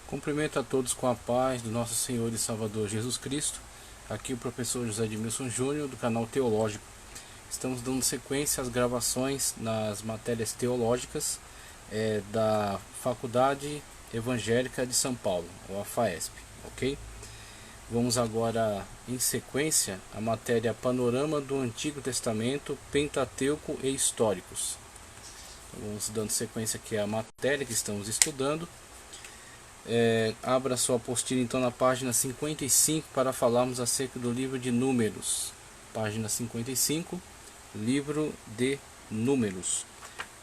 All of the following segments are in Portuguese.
Cumprimento a todos com a paz do nosso Senhor e Salvador Jesus Cristo. Aqui o professor José Edmilson Júnior, do canal Teológico. Estamos dando sequência às gravações nas matérias teológicas da Faculdade Evangélica de São Paulo, ou a FAESP, ok? Vamos agora, em sequência, a matéria Panorama do Antigo Testamento, Pentateuco e Históricos. Então, vamos dando sequência aqui à matéria que estamos estudando. Abra sua apostila então na página 55 para falarmos acerca do livro de Números. Página 55, livro de Números.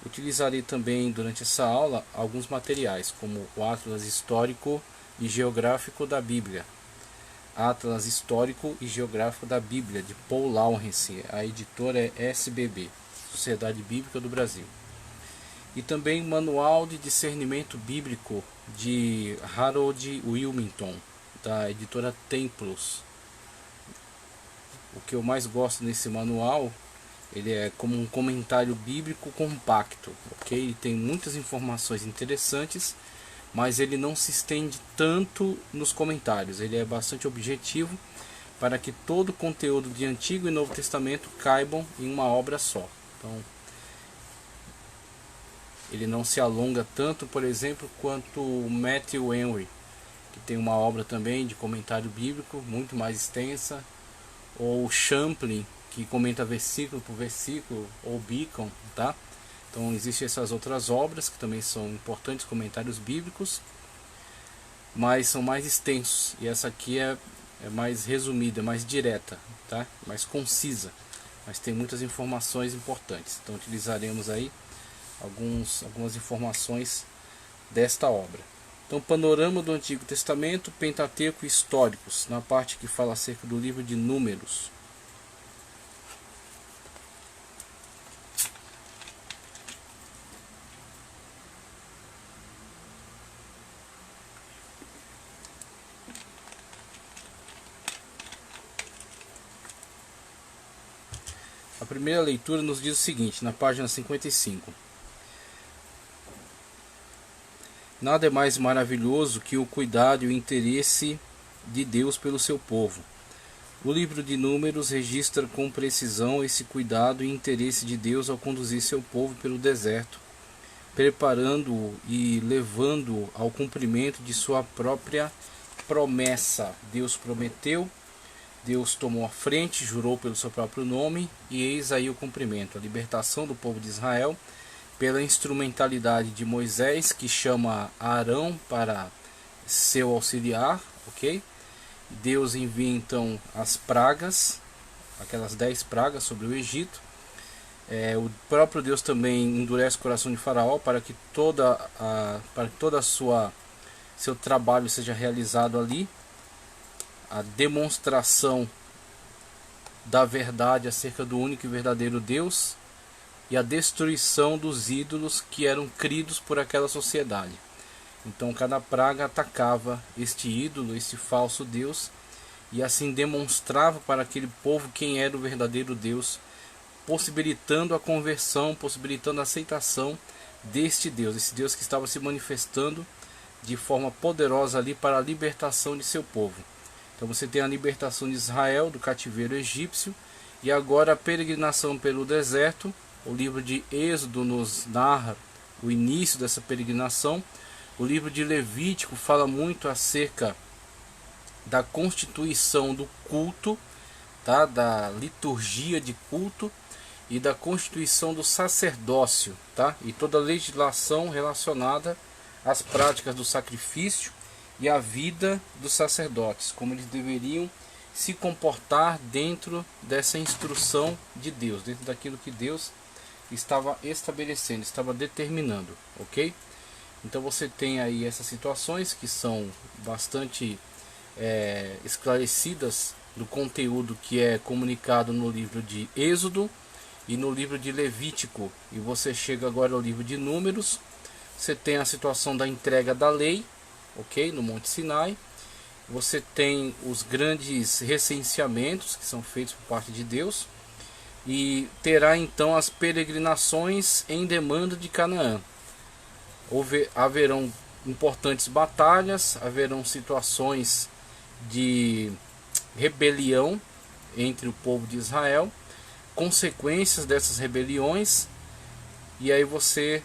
Utilizarei também durante essa aula alguns materiais, como o Atlas Histórico e Geográfico da Bíblia. Atlas Histórico e Geográfico da Bíblia, de Paul Lawrence. A editora é SBB, Sociedade Bíblica do Brasil. E também o Manual de Discernimento Bíblico, de Harold Willmington, da editora Templos. O que eu mais gosto nesse manual, ele é como um comentário bíblico compacto, ok? Ele tem muitas informações interessantes, mas ele não se estende tanto nos comentários. Ele é bastante objetivo para que todo o conteúdo de Antigo e Novo Testamento caibam em uma obra só. Então, ele não se alonga tanto, por exemplo, quanto o Matthew Henry, que tem uma obra também de comentário bíblico muito mais extensa, ou Champlin, que comenta versículo por versículo, ou Beacon, tá? Então existem essas outras obras que também são importantes comentários bíblicos, mas são mais extensos, e essa aqui é mais resumida, mais direta, tá? Mais concisa, mas tem muitas informações importantes. Então utilizaremos aí algumas informações desta obra. Então, Panorama do Antigo Testamento, Pentateuco e Históricos, na parte que fala acerca do livro de Números. A primeira leitura nos diz o seguinte, na página 55. Nada é mais maravilhoso que o cuidado e o interesse de Deus pelo seu povo. O livro de Números registra com precisão esse cuidado e interesse de Deus ao conduzir seu povo pelo deserto, preparando-o e levando-o ao cumprimento de sua própria promessa. Deus prometeu, Deus tomou a frente, jurou pelo seu próprio nome, e eis aí o cumprimento, a libertação do povo de Israel, pela instrumentalidade de Moisés, que chama Arão para seu auxiliar, ok? Deus envia então as pragas, aquelas 10 pragas sobre o Egito. O próprio Deus também endurece o coração de Faraó para que todo seu trabalho seja realizado ali. A demonstração da verdade acerca do único e verdadeiro Deus, e a destruição dos ídolos que eram cridos por aquela sociedade. Então cada praga atacava este ídolo, este falso Deus, e assim demonstrava para aquele povo quem era o verdadeiro Deus, possibilitando a conversão, possibilitando a aceitação deste Deus, esse Deus que estava se manifestando de forma poderosa ali para a libertação de seu povo. Então você tem a libertação de Israel do cativeiro egípcio, e agora a peregrinação pelo deserto. O livro de Êxodo nos narra o início dessa peregrinação. O livro de Levítico fala muito acerca da constituição do culto, tá? Da liturgia de culto e da constituição do sacerdócio, tá? E toda a legislação relacionada às práticas do sacrifício e à vida dos sacerdotes, como eles deveriam se comportar dentro dessa instrução de Deus, dentro daquilo que Deus estava estabelecendo, estava determinando, ok? Então você tem aí essas situações que são bastante esclarecidas do conteúdo que é comunicado no livro de Êxodo e no livro de Levítico. E você chega agora ao livro de Números, você tem a situação da entrega da lei, ok? No Monte Sinai. Você tem os grandes recenseamentos que são feitos por parte de Deus. E terá então as peregrinações em demanda de Canaã. Haverão importantes batalhas, haverão situações de rebelião entre o povo de Israel, consequências dessas rebeliões, e aí você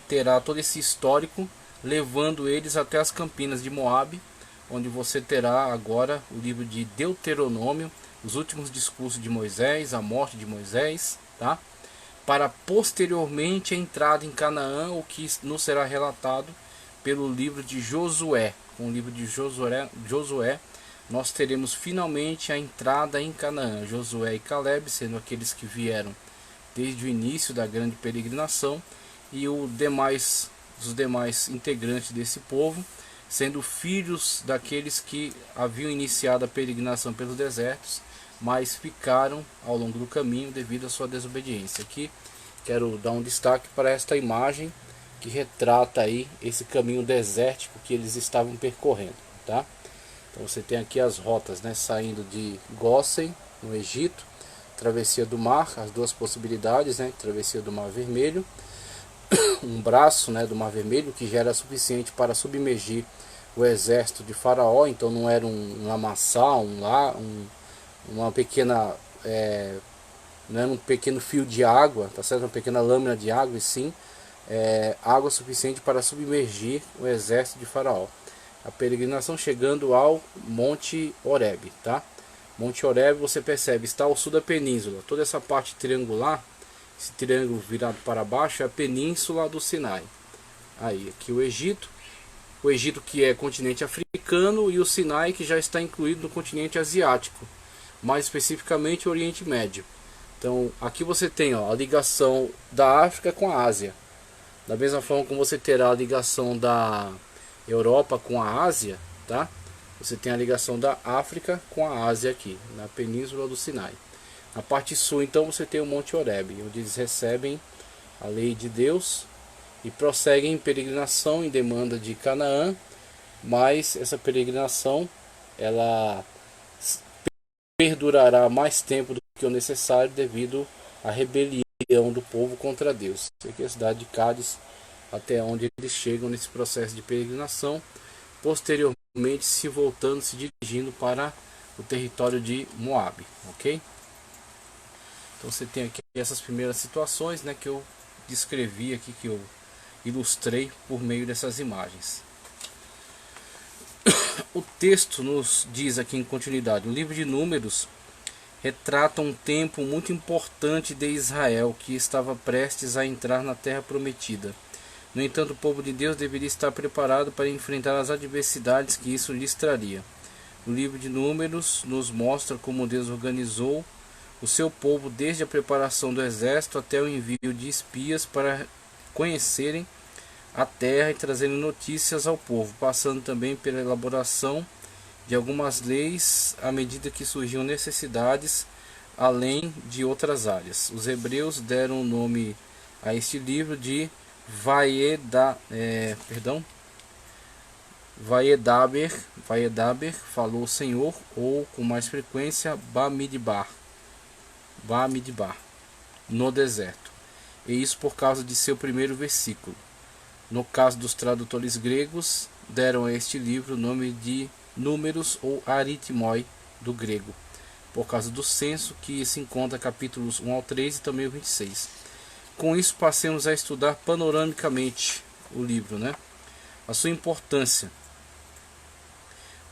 terá todo esse histórico levando eles até as campinas de Moabe, onde você terá agora o livro de Deuteronômio, os últimos discursos de Moisés, a morte de Moisés, tá? Para posteriormente a entrada em Canaã, o que nos será relatado pelo livro de Josué. Com o livro de Josué, nós teremos finalmente a entrada em Canaã. Josué e Caleb sendo aqueles que vieram desde o início da grande peregrinação, e os demais integrantes desse povo sendo filhos daqueles que haviam iniciado a peregrinação pelos desertos, mas ficaram ao longo do caminho devido à sua desobediência. Aqui quero dar um destaque para esta imagem que retrata aí esse caminho desértico que eles estavam percorrendo, tá? Então você tem aqui as rotas, né, saindo de Gósen, no Egito, travessia do mar, as duas possibilidades, né, travessia do Mar Vermelho, um braço, né, do Mar Vermelho que já era suficiente para submergir o exército de Faraó. Então não era um lamaçal, uma pequena, não era um pequeno fio de água, tá certo? Uma pequena lâmina de água, e sim água suficiente para submergir o exército de Faraó. A peregrinação chegando ao Monte Horebe, tá? Monte Horebe, você percebe, está ao sul da península. Toda essa parte triangular, esse triângulo virado para baixo, é a península do Sinai. Aí, aqui o Egito que é continente africano, e o Sinai que já está incluído no continente asiático, mais especificamente o Oriente Médio. Então, aqui você tem, ó, a ligação da África com a Ásia. Da mesma forma como você terá a ligação da Europa com a Ásia, tá? Você tem a ligação da África com a Ásia aqui, na península do Sinai. Na parte sul, então, você tem o Monte Horebe, onde eles recebem a lei de Deus e prosseguem em peregrinação em demanda de Canaã, mas essa peregrinação ela perdurará mais tempo do que o necessário devido à rebelião do povo contra Deus. Aqui é a cidade de Cádiz, até onde eles chegam nesse processo de peregrinação, posteriormente se dirigindo para o território de Moabe, ok? Então você tem aqui essas primeiras situações, né, que eu descrevi aqui, que eu ilustrei por meio dessas imagens. O texto nos diz aqui em continuidade: o livro de Números retrata um tempo muito importante de Israel, que estava prestes a entrar na terra prometida. No entanto, o povo de Deus deveria estar preparado para enfrentar as adversidades que isso lhes traria. O livro de Números nos mostra como Deus organizou o seu povo desde a preparação do exército até o envio de espias para conhecerem a terra e trazerem notícias ao povo, passando também pela elaboração de algumas leis à medida que surgiam necessidades além de outras áreas. Os hebreus deram o nome a este livro de Vaiedaber, falou o Senhor, ou com mais frequência Bamidbar, no deserto. E isso por causa de seu primeiro versículo. No caso dos tradutores gregos, deram a este livro o nome de Números ou Aritmoi do grego, por causa do censo que se encontra capítulos 1 ao 3 e também o 26. Com isso, passemos a estudar panoramicamente o livro, né? A sua importância.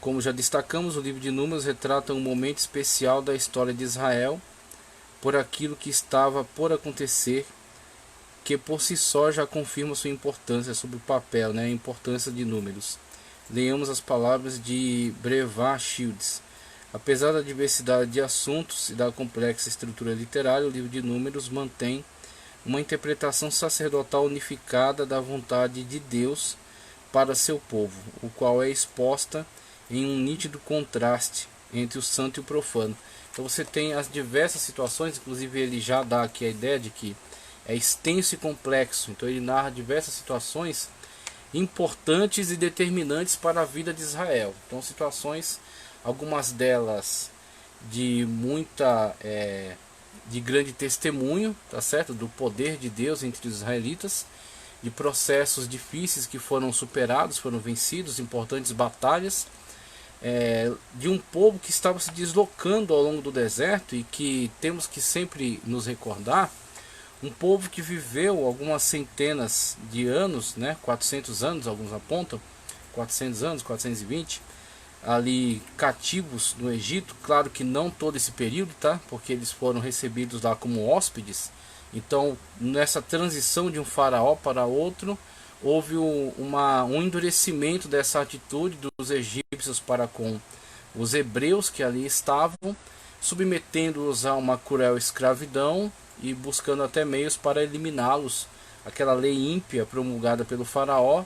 Como já destacamos, o livro de Números retrata um momento especial da história de Israel por aquilo que estava por acontecer, que por si só já confirma sua importância sobre o papel, né? A importância de Números. Leamos as palavras de Brevard Shields. Apesar da diversidade de assuntos e da complexa estrutura literária, o livro de Números mantém uma interpretação sacerdotal unificada da vontade de Deus para seu povo, o qual é exposta em um nítido contraste entre o santo e o profano. Então você tem as diversas situações, inclusive ele já dá aqui a ideia de que é extenso e complexo, então ele narra diversas situações importantes e determinantes para a vida de Israel. Então situações, algumas delas de de grande testemunho, tá certo, do poder de Deus entre os israelitas, de processos difíceis que foram superados, foram vencidos, importantes batalhas, de um povo que estava se deslocando ao longo do deserto, e que temos que sempre nos recordar, um povo que viveu algumas centenas de anos, né, 400 anos, alguns apontam, 400 anos, 420, ali cativos no Egito. Claro que não todo esse período, tá? Porque eles foram recebidos lá como hóspedes. Então, nessa transição de um faraó para outro, houve um endurecimento dessa atitude dos egípcios para com os hebreus que ali estavam, submetendo-os a uma cruel escravidão e buscando até meios para eliminá-los. Aquela lei ímpia promulgada pelo faraó,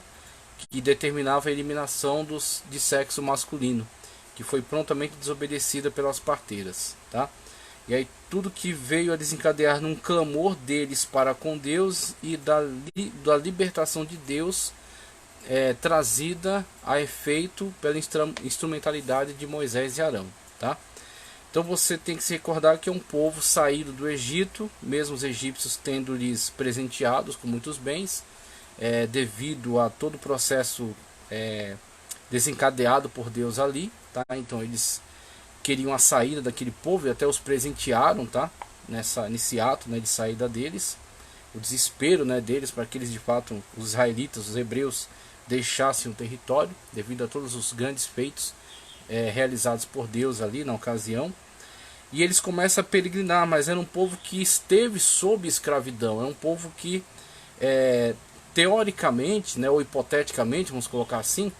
que determinava a eliminação de sexo masculino, que foi prontamente desobedecida pelas parteiras, tá? E aí tudo que veio a desencadear num clamor deles para com Deus e da libertação de Deus, trazida a efeito pela instrumentalidade de Moisés e Arão, tá? Então você tem que se recordar que é um povo saído do Egito, mesmo os egípcios tendo-lhes presenteados com muitos bens, devido a todo o processo desencadeado por Deus ali, tá? Então eles queriam a saída daquele povo e até os presentearam, tá? Nesse ato, né, de saída deles, o desespero, né, deles para que eles de fato, os israelitas, os hebreus, deixassem o território devido a todos os grandes feitos realizados por Deus ali na ocasião. E eles começam a peregrinar, mas era um povo que esteve sob escravidão, é um povo que teoricamente, né, ou hipoteticamente, vamos colocar assim,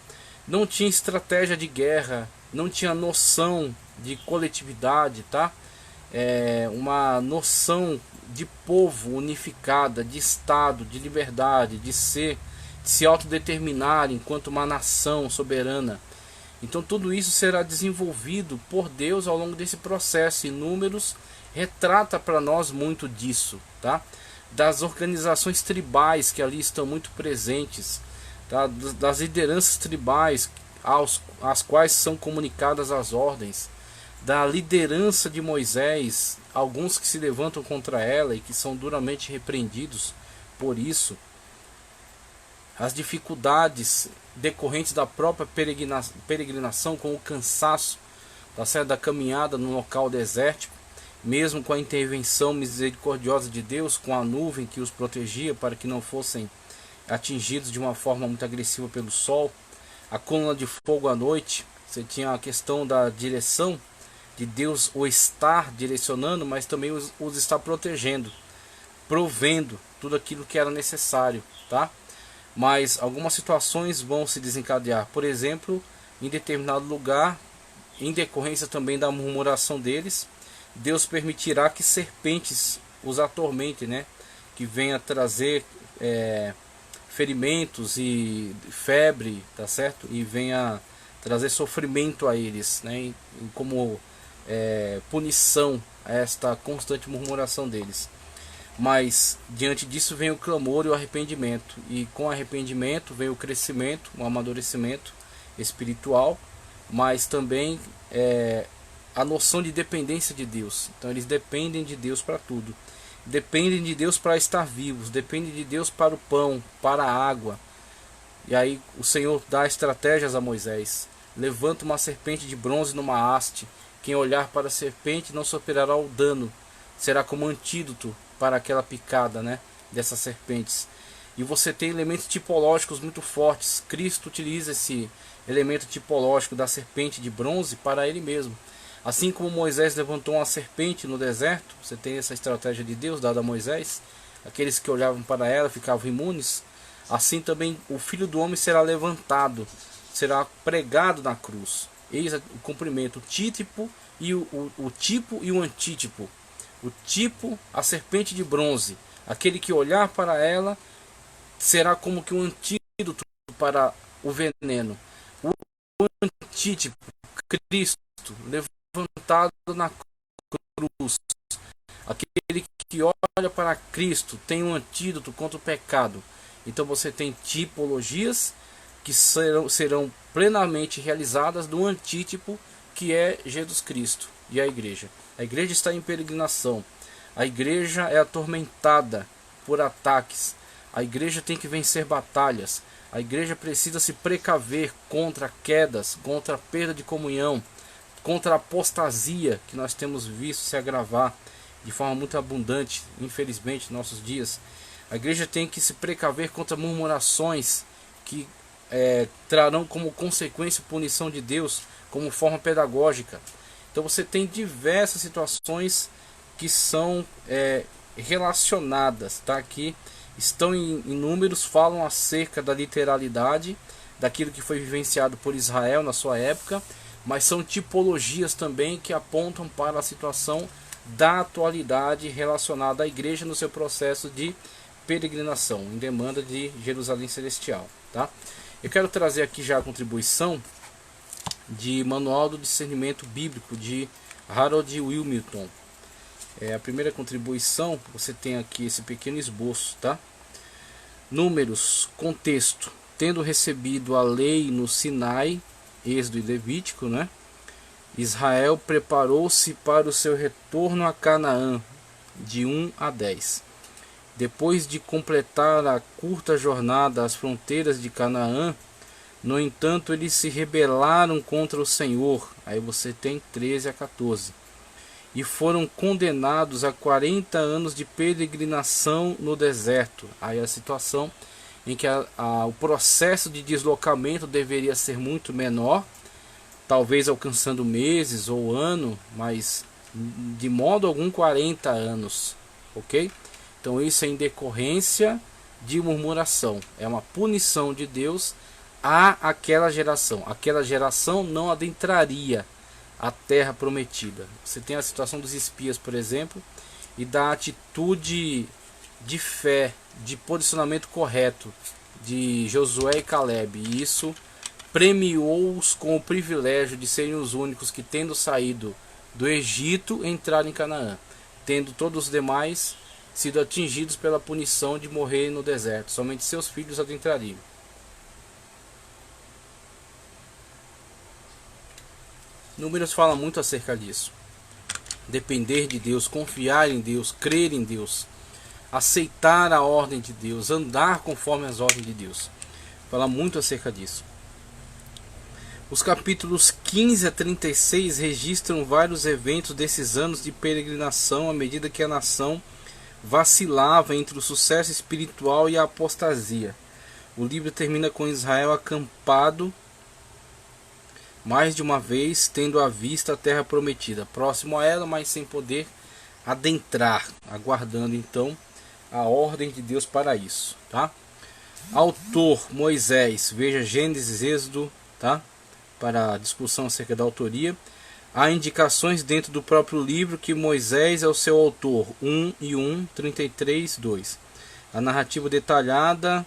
não tinha estratégia de guerra, não tinha noção de coletividade, tá? Uma noção de povo unificada, de Estado, de liberdade, de se autodeterminar enquanto uma nação soberana. Então tudo isso será desenvolvido por Deus ao longo desse processo, e Números retrata para nós muito disso, tá? Das organizações tribais que ali estão muito presentes, tá? Das lideranças tribais às quais são comunicadas as ordens, da liderança de Moisés, alguns que se levantam contra ela e que são duramente repreendidos por isso, as dificuldades decorrentes da própria peregrinação, com o cansaço, tá certo, da caminhada no local desértico, mesmo com a intervenção misericordiosa de Deus, com a nuvem que os protegia para que não fossem atingidos de uma forma muito agressiva pelo sol, a coluna de fogo à noite. Você tinha a questão da direção de Deus, o estar direcionando, mas também os estar protegendo, provendo tudo aquilo que era necessário, tá? Mas algumas situações vão se desencadear, por exemplo, em determinado lugar, em decorrência também da murmuração deles, Deus permitirá que serpentes os atormentem, né? Que venha trazer ferimentos e febre, tá certo? E venha trazer sofrimento a eles, né? Como punição a esta constante murmuração deles. Mas diante disso vem o clamor e o arrependimento, e com o arrependimento vem o crescimento, o amadurecimento espiritual, mas também a noção de dependência de Deus. Então eles dependem de Deus para tudo, dependem de Deus para estar vivos, dependem de Deus para o pão, para a água. E aí o Senhor dá estratégias a Moisés: levanta uma serpente de bronze numa haste, quem olhar para a serpente não sofrerá o dano, será como antídoto para aquela picada, né, dessas serpentes. E você tem elementos tipológicos muito fortes. Cristo utiliza esse elemento tipológico da serpente de bronze para ele mesmo. Assim como Moisés levantou uma serpente no deserto, você tem essa estratégia de Deus dada a Moisés, aqueles que olhavam para ela ficavam imunes. Assim também o Filho do Homem será levantado, será pregado na cruz. Eis o cumprimento, o títipo e o tipo e o antítipo. O tipo, a serpente de bronze, aquele que olhar para ela será como que um antídoto para o veneno. O antítipo, Cristo levantado na cruz, aquele que olha para Cristo tem um antídoto contra o pecado. Então você tem tipologias que serão plenamente realizadas do antítipo, que é Jesus Cristo e a igreja. A igreja está em peregrinação, a igreja é atormentada por ataques, A igreja tem que vencer batalhas. A igreja precisa se precaver contra quedas, contra a perda de comunhão, contra a apostasia que nós temos visto se agravar de forma muito abundante, infelizmente, em nossos dias. A igreja tem que se precaver contra murmurações que trarão como consequência punição de Deus, como forma pedagógica. Então você tem diversas situações que são relacionadas, tá? Que estão em números, falam acerca da literalidade, daquilo que foi vivenciado por Israel na sua época, mas são tipologias também que apontam para a situação da atualidade relacionada à igreja no seu processo de peregrinação, em demanda de Jerusalém Celestial, tá? Eu quero trazer aqui já a contribuição de Manual do Discernimento Bíblico de Harold Wilmington. A primeira contribuição, você tem aqui esse pequeno esboço, tá? Números, contexto. Tendo recebido a lei no Sinai, Êxodo e Levítico, né? Israel preparou-se para o seu retorno a Canaã, de 1 a 10. Depois de completar a curta jornada às fronteiras de Canaã, no entanto, eles se rebelaram contra o Senhor. Aí você tem 13 a 14. E foram condenados a 40 anos de peregrinação no deserto. Aí a situação em que o processo de deslocamento deveria ser muito menor, talvez alcançando meses ou ano, mas de modo algum 40 anos, ok? Então isso é em decorrência de murmuração, é uma punição de Deus a aquela geração. Aquela geração não adentraria a terra prometida. Você tem a situação dos espias, por exemplo, e da atitude de fé, de posicionamento correto de Josué e Caleb, e isso premiou-os com o privilégio de serem os únicos que, tendo saído do Egito, entraram em Canaã, tendo todos os demais sido atingidos pela punição de morrer no deserto. Somente seus filhos adentrariam. Números fala muito acerca disso. Depender de Deus, confiar em Deus, crer em Deus, aceitar a ordem de Deus, andar conforme as ordens de Deus. Fala muito acerca disso. Os capítulos 15 a 36 registram vários eventos desses anos de peregrinação à medida que a nação vacilava entre o sucesso espiritual e a apostasia. O livro termina com Israel acampado mais de uma vez, tendo à vista a terra prometida, próximo a ela, mas sem poder adentrar, aguardando então a ordem de Deus para isso, tá? Autor Moisés, veja Gênesis, Êxodo, tá? Para a discussão acerca da autoria. Há indicações dentro do próprio livro que Moisés é o seu autor, 1 e 1, 33, 2. A narrativa detalhada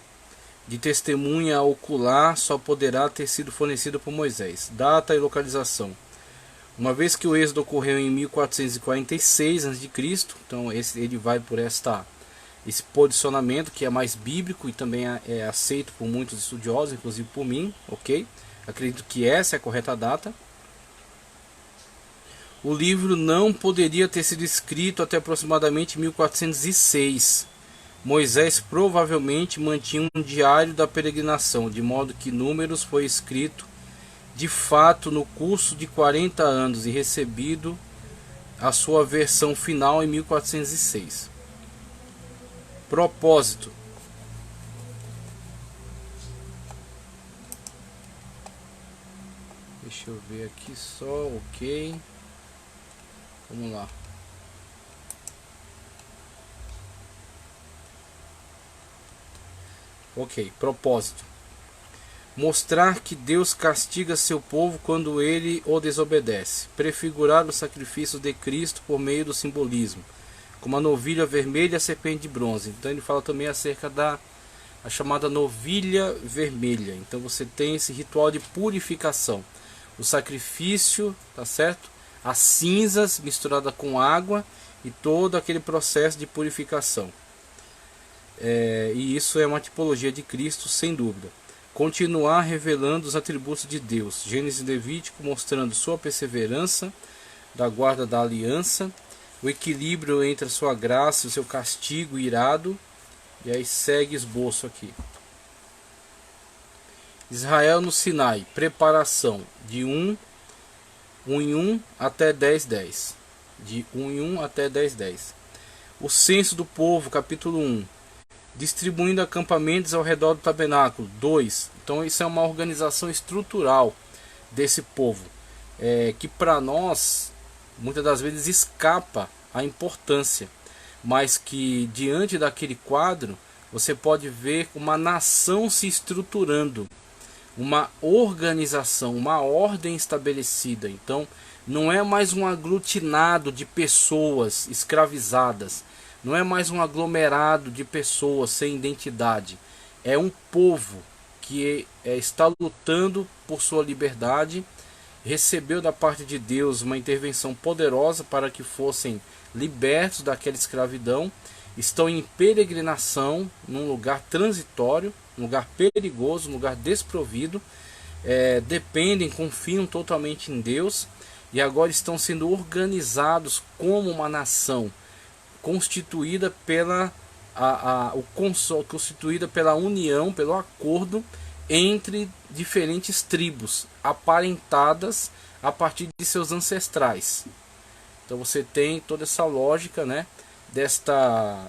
de testemunha ocular só poderá ter sido fornecida por Moisés. Data e localização. Uma vez que o êxodo ocorreu em 1446 a.C., então ele vai por esse posicionamento que é mais bíblico e também é aceito por muitos estudiosos, inclusive por mim, ok? Acredito que essa é a correta data. O livro não poderia ter sido escrito até aproximadamente 1406. Moisés provavelmente mantinha um diário da peregrinação, de modo que Números foi escrito de fato no curso de 40 anos e recebido a sua versão final em 1406. Propósito. Deixa eu ver aqui só, ok. Vamos lá. Ok, propósito. Mostrar que Deus castiga seu povo quando ele o desobedece. Prefigurar o sacrifício de Cristo por meio do simbolismo, como a novilha vermelha e a serpente de bronze. Então ele fala também acerca da chamada novilha vermelha. Então você tem esse ritual de purificação. O sacrifício, tá certo? As cinzas misturada com água e todo aquele processo de purificação. E isso é uma tipologia de Cristo, sem dúvida. Continuar revelando os atributos de Deus. Gênesis e Levítico mostrando sua perseverança, da guarda da aliança, o equilíbrio entre a sua graça e o seu castigo irado, E aí segue esboço aqui. Israel no Sinai, preparação de 1 em 1 até 10:10. De 1 em 1 até 10:10. O censo do povo, capítulo 1. Distribuindo acampamentos ao redor do tabernáculo, 2. Então isso é uma organização estrutural desse povo, que para nós muitas das vezes escapa a importância, mas que diante daquele quadro você pode ver uma nação se estruturando, uma organização, uma ordem estabelecida. Então não é mais um aglutinado de pessoas escravizadas, não é mais um aglomerado de pessoas sem identidade, é um povo que está lutando por sua liberdade, recebeu da parte de Deus uma intervenção poderosa para que fossem libertos daquela escravidão, estão em peregrinação num lugar transitório, um lugar perigoso, um lugar desprovido, dependem, confiam totalmente em Deus e agora estão sendo organizados como uma nação constituída constituída pela união, pelo acordo entre diferentes tribos aparentadas a partir de seus ancestrais. Então você tem toda essa lógica, né,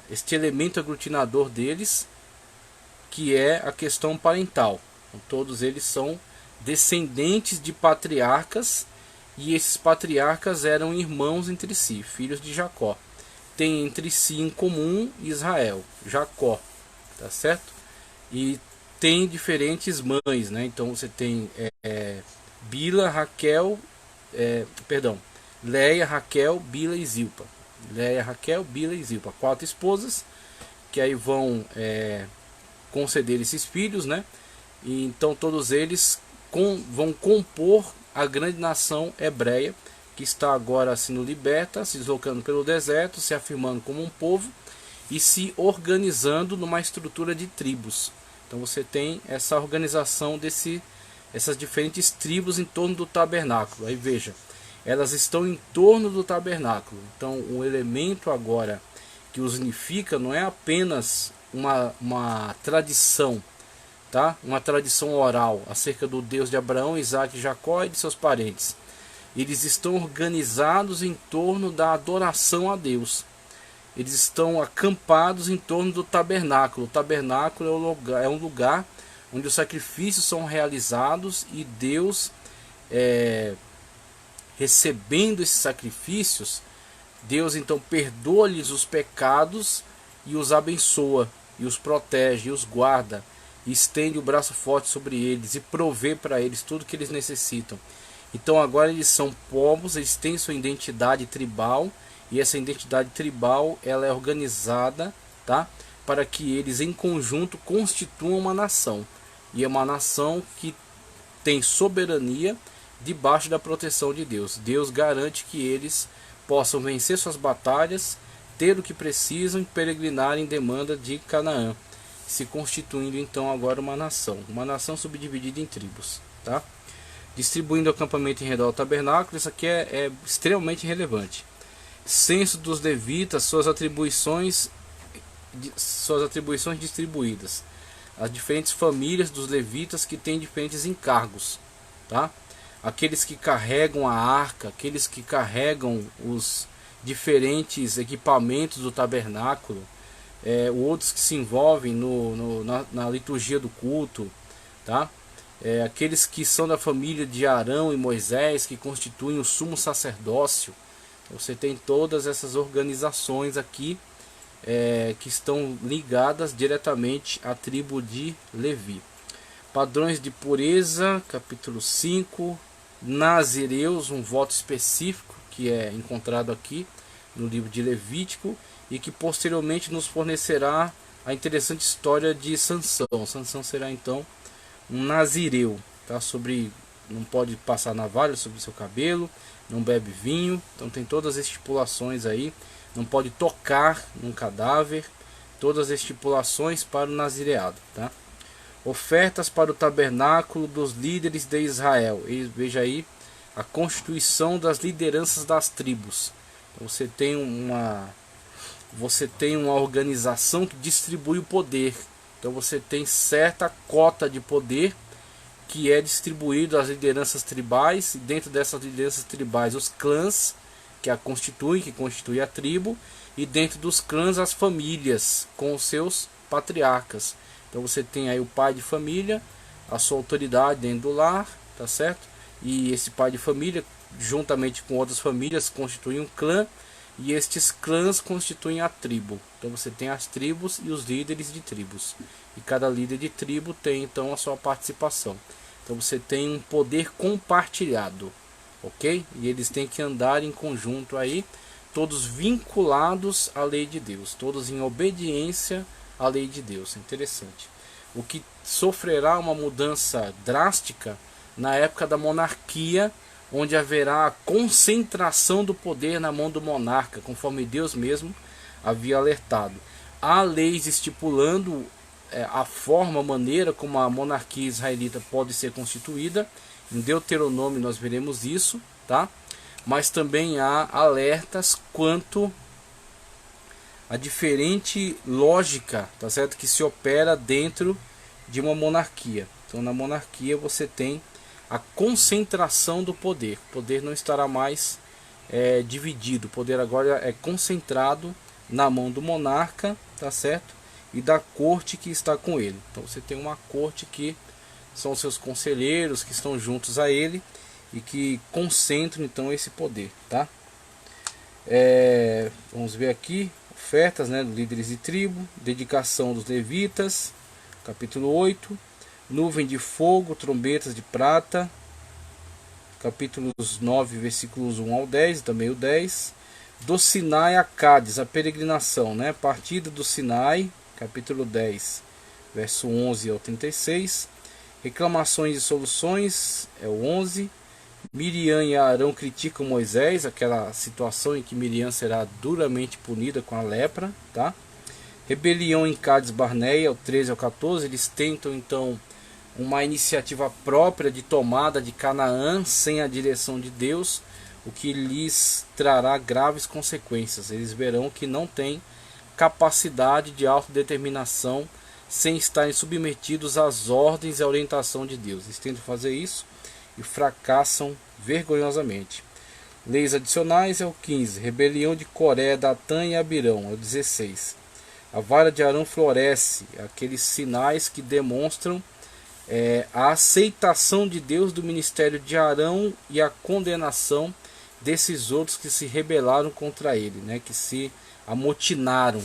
este elemento aglutinador deles, que é a questão parental. Então, todos eles são descendentes de patriarcas, e esses patriarcas eram irmãos entre si, filhos de Jacó. Tem entre si em comum Israel, Jacó, tá certo? E tem diferentes mães, né? Então você tem Bila, Raquel, Leia, Raquel, Bila e Zilpa. Leia, Raquel, Bila e Zilpa, 4 esposas que aí vão conceder esses filhos, né? E então todos eles vão compor a grande nação hebreia, que está agora sendo liberta, se deslocando pelo deserto, se afirmando como um povo e se organizando numa estrutura de tribos. Então você tem essa organização essas diferentes tribos em torno do tabernáculo. Aí veja, elas estão em torno do tabernáculo. Então o elemento agora que os unifica não é apenas uma tradição, tá? Uma tradição oral acerca do Deus de Abraão, Isaac, Jacó e de seus parentes. Eles estão organizados em torno da adoração a Deus. Eles estão acampados em torno do tabernáculo. O tabernáculo é um lugar onde os sacrifícios são realizados e Deus, recebendo esses sacrifícios, Deus então perdoa-lhes os pecados e os abençoa, e os protege, e os guarda, e estende o braço forte sobre eles e provê para eles tudo o que eles necessitam. Então agora eles são povos, eles têm sua identidade tribal, e essa identidade tribal ela é organizada, tá? Para que eles em conjunto constituam uma nação. E é uma nação que tem soberania debaixo da proteção de Deus. Deus garante que eles possam vencer suas batalhas, ter o que precisam e peregrinar em demanda de Canaã, se constituindo então agora uma nação subdividida em tribos, tá? Distribuindo o acampamento em redor do tabernáculo. Isso aqui é extremamente relevante. Censo dos levitas, suas atribuições distribuídas. As diferentes famílias dos levitas que têm diferentes encargos, tá? Aqueles que carregam a arca, aqueles que carregam os diferentes equipamentos do tabernáculo, outros que se envolvem na liturgia do culto, tá? Aqueles que são da família de Arão e Moisés, que constituem o sumo sacerdócio. Você tem todas essas organizações aqui que estão ligadas diretamente à tribo de Levi. Padrões de pureza, capítulo 5. Nazireus, um voto específico que é encontrado aqui no livro de Levítico e que posteriormente nos fornecerá a interessante história de Sansão. Sansão será então um nazireu, tá? Não pode passar navalha sobre seu cabelo, não bebe vinho, então tem todas as estipulações aí, não pode tocar num cadáver, todas as estipulações para o nazireado, tá? Ofertas para o tabernáculo dos líderes de Israel. E veja aí a constituição das lideranças das tribos. Então você tem você tem uma organização que distribui o poder. Então você tem certa cota de poder que é distribuído às lideranças tribais, e dentro dessas lideranças tribais os clãs que constituem a tribo, e dentro dos clãs as famílias com os seus patriarcas. Então você tem aí o pai de família, a sua autoridade dentro do lar, tá certo? E esse pai de família, juntamente com outras famílias, constitui um clã, e estes clãs constituem a tribo. Então você tem as tribos e os líderes de tribos, e cada líder de tribo tem então a sua participação. Então você tem um poder compartilhado, ok? E eles têm que andar em conjunto aí, todos vinculados à lei de Deus, todos em obediência à lei de Deus. Interessante. O que sofrerá uma mudança drástica na época da monarquia, onde haverá a concentração do poder na mão do monarca, conforme Deus mesmo havia alertado. Há leis estipulando a forma, a maneira como a monarquia israelita pode ser constituída. Em Deuteronômio nós veremos isso, tá? Mas também há alertas quanto a diferente lógica, tá certo, que se opera dentro de uma monarquia. Então na monarquia você tem a concentração do poder. O poder não estará mais dividido. O poder agora é concentrado na mão do monarca, tá certo? E da corte que está com ele. Então você tem uma corte que são os seus conselheiros que estão juntos a ele e que concentram então esse poder, tá? Vamos ver aqui ofertas, né, dos líderes de tribo, dedicação dos levitas, capítulo 8, nuvem de fogo, trombetas de prata, capítulos 9, versículos 1 ao 10, e também o 10, do Sinai a Cádiz, a peregrinação, né, partida do Sinai, capítulo 10, verso 11 ao 36, reclamações e soluções, é o 11, Miriam e Arão criticam Moisés, aquela situação em que Miriam será duramente punida com a lepra, tá? Rebelião em Cádiz Barneia, o 13 ao 14, eles tentam então uma iniciativa própria de tomada de Canaã sem a direção de Deus, o que lhes trará graves consequências. Eles verão que não têm capacidade de autodeterminação sem estarem submetidos às ordens e à orientação de Deus. Eles tentam fazer isso e fracassam vergonhosamente. Leis adicionais é o 15. Rebelião de Coré, Datã e Abirão, é o 16. A vara de Arão floresce, aqueles sinais que demonstram a aceitação de Deus do ministério de Arão e a condenação desses outros que se rebelaram contra ele, né, que se amotinaram.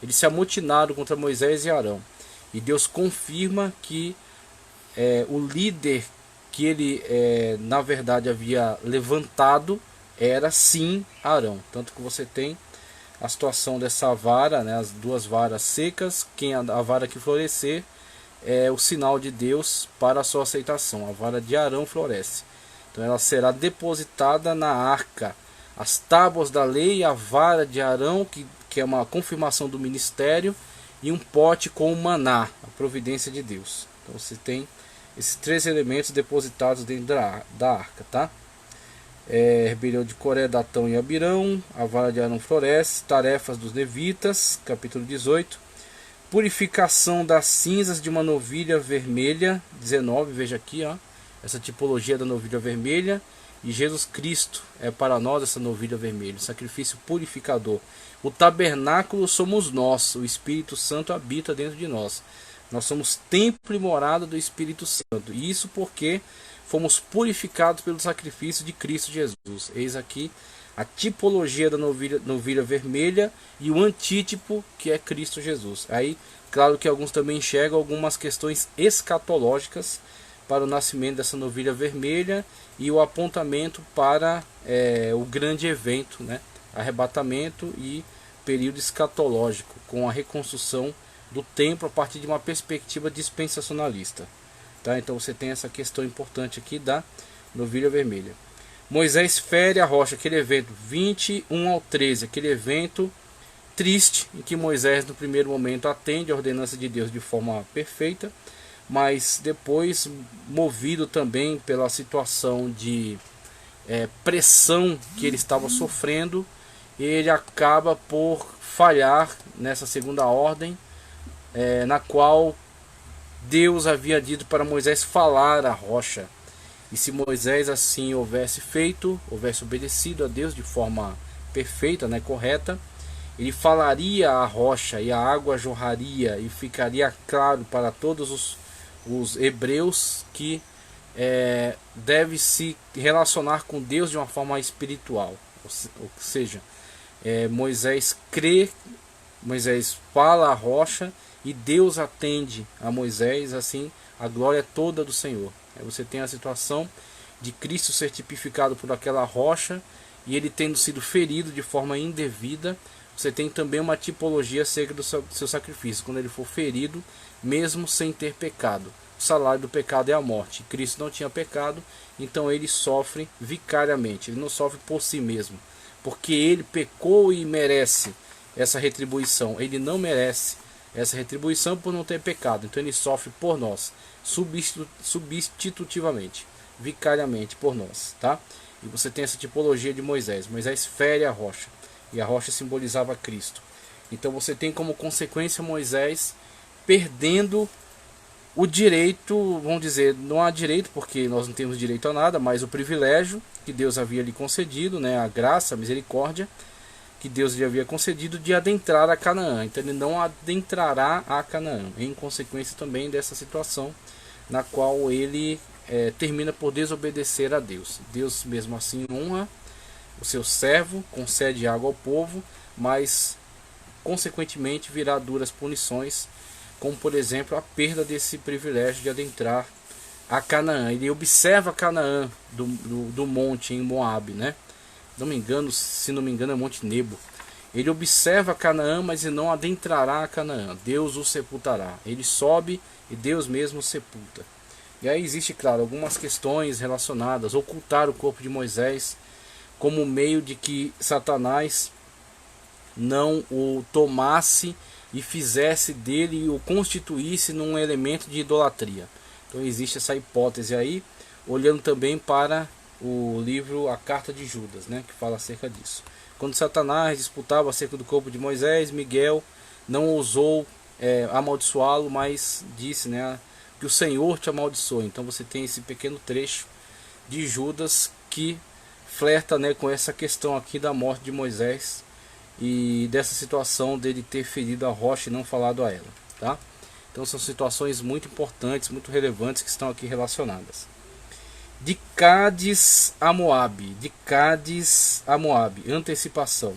Eles se amotinaram contra Moisés e Arão. E Deus confirma que o líder que ele na verdade havia levantado era sim Arão. Tanto que você tem a situação dessa vara, né, as duas varas secas, a vara que florescer é o sinal de Deus para a sua aceitação. A vara de Arão floresce. Então ela será depositada na arca. As tábuas da lei, a vara de Arão, que é uma confirmação do ministério, e um pote com o maná, a providência de Deus. Então você tem esses três elementos depositados dentro da arca, tá? Rebelião de Coré, Datão e Abirão, a vara de Arão floresce, tarefas dos levitas, capítulo 18, purificação das cinzas de uma novilha vermelha, 19, veja aqui, ó, essa tipologia da novilha vermelha, e Jesus Cristo é para nós essa novilha vermelha, sacrifício purificador. O tabernáculo somos nós, o Espírito Santo habita dentro de nós. Nós somos templo e morada do Espírito Santo. E isso porque fomos purificados pelo sacrifício de Cristo Jesus. Eis aqui a tipologia da novilha vermelha e o antítipo que é Cristo Jesus. Aí, claro que alguns também enxergam algumas questões escatológicas para o nascimento dessa novilha vermelha e o apontamento para o grande evento, né? Arrebatamento e período escatológico, com a reconstrução do templo a partir de uma perspectiva dispensacionalista, tá? Então você tem essa questão importante aqui da novilha vermelha. Moisés fere a rocha, aquele evento 21 ao 13, aquele evento triste em que Moisés no primeiro momento atende a ordenança de Deus de forma perfeita, mas depois, movido também pela situação de pressão que ele estava sofrendo, ele acaba por falhar nessa segunda ordem, na qual Deus havia dito para Moisés falar à rocha. E se Moisés assim houvesse feito, houvesse obedecido a Deus de forma perfeita, né, correta, ele falaria à rocha e a água jorraria, e ficaria claro para todos os hebreus que deve se relacionar com Deus de uma forma espiritual. Ou seja, Moisés crê, Moisés fala à rocha e Deus atende a Moisés, assim a glória é toda do Senhor. Aí você tem a situação de Cristo ser tipificado por aquela rocha e ele tendo sido ferido de forma indevida. Você tem também uma tipologia acerca do seu sacrifício, quando ele for ferido, mesmo sem ter pecado. O salário do pecado é a morte. Cristo não tinha pecado, então ele sofre vicariamente, ele não sofre por si mesmo, porque ele pecou e merece essa retribuição. Ele não merece essa retribuição por não ter pecado, então ele sofre por nós, substitutivamente, vicariamente por nós, tá? E você tem essa tipologia de Moisés. Moisés fere a rocha, e a rocha simbolizava Cristo. Então você tem como consequência Moisés perdendo o direito, vamos dizer, não há direito porque nós não temos direito a nada, mas o privilégio que Deus havia lhe concedido, né, a graça, a misericórdia que Deus lhe havia concedido de adentrar a Canaã. Então ele não adentrará a Canaã, em consequência também dessa situação na qual ele termina por desobedecer a Deus. Deus mesmo assim honra o seu servo, concede água ao povo, mas consequentemente virá duras punições, como por exemplo a perda desse privilégio de adentrar a Canaã. Ele observa Canaã do monte em Moabe, né? Se não me engano é Monte Nebo. Ele observa Canaã, mas ele não adentrará a Canaã. Deus o sepultará. Ele sobe e Deus mesmo o sepulta. E aí existe, claro, algumas questões relacionadas. Ocultar o corpo de Moisés como meio de que Satanás não o tomasse e fizesse dele e o constituísse num elemento de idolatria. Então existe essa hipótese aí, olhando também para o livro A Carta de Judas, né, que fala acerca disso. Quando Satanás disputava acerca do corpo de Moisés, Miguel não ousou amaldiçoá-lo, mas disse, né, que o Senhor te amaldiçoe. Então você tem esse pequeno trecho de Judas que flerta, né, com essa questão aqui da morte de Moisés e dessa situação dele ter ferido a rocha e não falado a ela, tá? Então são situações muito importantes, muito relevantes que estão aqui relacionadas. De Cádiz a Moabe, antecipação.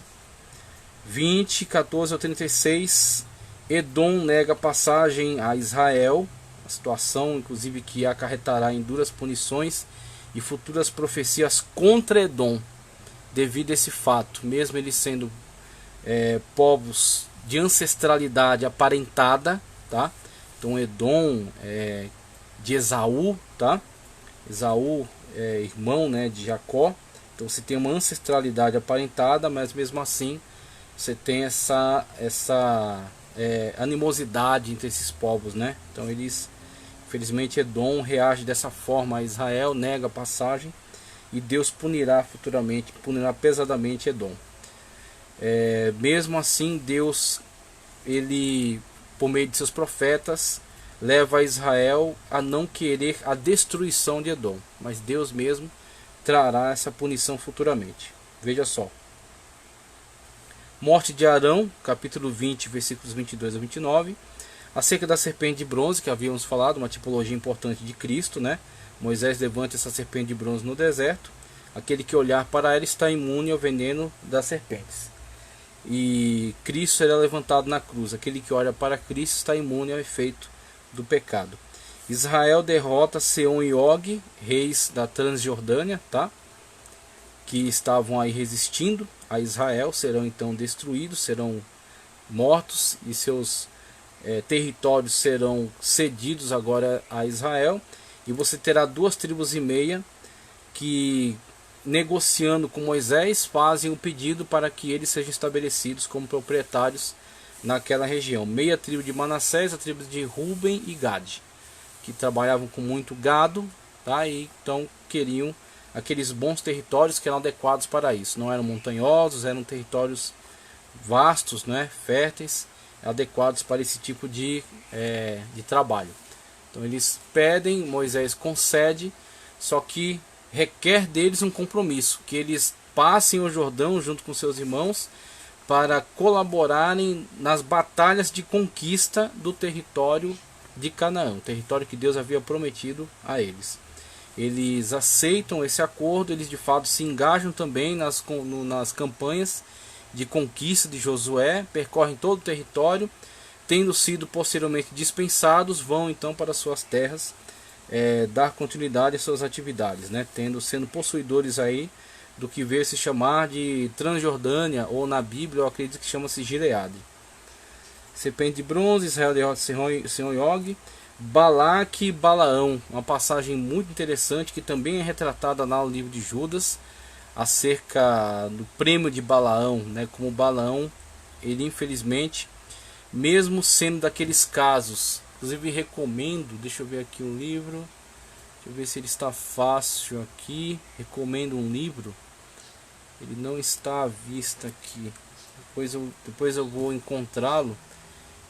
20, 14 ao 36, Edom nega passagem a Israel, a situação inclusive que acarretará em duras punições e futuras profecias contra Edom, devido a esse fato, mesmo eles sendo povos de ancestralidade aparentada, tá? Então Edom de Esaú, tá? Esaú é irmão, né, de Jacó. Então você tem uma ancestralidade aparentada, mas mesmo assim você tem essa animosidade entre esses povos, né? Então eles, infelizmente, Edom reage dessa forma a Israel, nega a passagem e Deus punirá futuramente, punirá pesadamente Edom. Mesmo assim, Deus, ele, por meio de seus profetas, leva Israel a não querer a destruição de Edom, mas Deus mesmo trará essa punição futuramente. Veja só. Morte de Arão, capítulo 20, versículos 22 a 29. Acerca da serpente de bronze, que havíamos falado, uma tipologia importante de Cristo, né? Moisés levanta essa serpente de bronze no deserto. Aquele que olhar para ela está imune ao veneno das serpentes. E Cristo será levantado na cruz. Aquele que olha para Cristo está imune ao efeito do pecado. Israel derrota Seom e Og, reis da Transjordânia, tá? Que estavam aí resistindo a Israel, serão então destruídos, serão mortos e seus territórios serão cedidos agora a Israel. E você terá 2,5 tribos que, negociando com Moisés, fazem o pedido para que eles sejam estabelecidos como proprietários naquela região. Meia tribo de Manassés, a tribo de Ruben e Gade, que trabalhavam com muito gado, tá? E então queriam aqueles bons territórios que eram adequados para isso. Não eram montanhosos, eram territórios vastos, né, férteis, adequados para esse tipo de trabalho. Então eles pedem, Moisés concede, só que requer deles um compromisso, que eles passem o Jordão junto com seus irmãos para colaborarem nas batalhas de conquista do território de Canaã, o território que Deus havia prometido a eles. Eles aceitam esse acordo, eles de fato se engajam também nas campanhas de conquista de Josué, percorrem todo o território, tendo sido posteriormente dispensados, vão então para suas terras dar continuidade às suas atividades, né? Sendo possuidores aí do que veio se chamar de Transjordânia, ou na Bíblia eu acredito que chama-se Gileade. Serpente de bronze, Israel derrota Sihon e Og, Balaque e Balaão, uma passagem muito interessante que também é retratada no livro de Judas, acerca do prêmio de Balaão, né? Como Balaão, ele infelizmente, mesmo sendo daqueles casos, inclusive recomendo, deixa eu ver aqui um livro, deixa eu ver se ele está fácil aqui, recomendo um livro, ele não está à vista aqui, depois eu vou encontrá-lo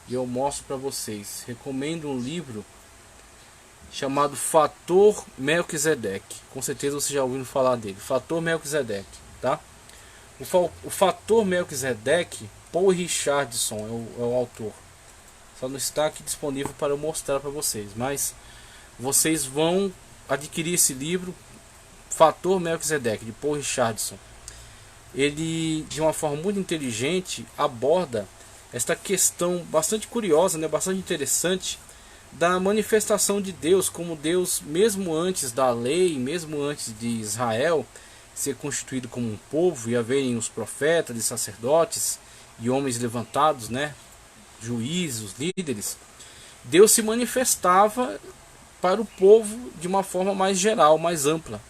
e eu mostro para vocês. Recomendo um livro chamado Fator Melquisedeque. Com certeza você já ouviu falar dele. Fator Melquisedeque, tá? O Fator Melquisedeque, Paul Richardson é o autor. Só não está aqui disponível para eu mostrar para vocês, mas vocês vão adquirir esse livro, Fator Melquisedeque, de Paul Richardson. Ele, de uma forma muito inteligente, aborda esta questão bastante curiosa, né, bastante interessante, da manifestação de Deus, como Deus, mesmo antes da lei, mesmo antes de Israel ser constituído como um povo e haverem os profetas e sacerdotes e homens levantados, né, juízes, líderes, Deus se manifestava para o povo de uma forma mais geral, mais ampla.